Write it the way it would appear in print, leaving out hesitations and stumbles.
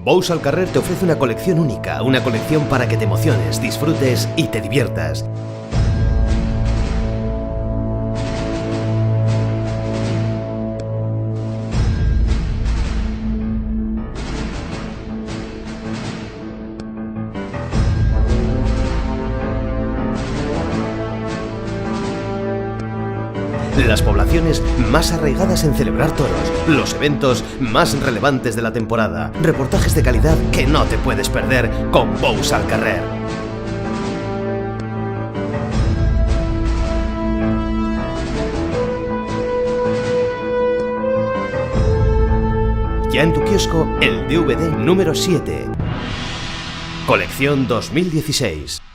Bous al Carrer te ofrece una colección única, una colección para que te emociones, disfrutes y te diviertas. Las poblaciones más arraigadas en celebrar toros, los eventos más relevantes de la temporada, reportajes de calidad que no te puedes perder con Bous al Carrer. Ya en tu kiosco el DVD número 7, colección 2016.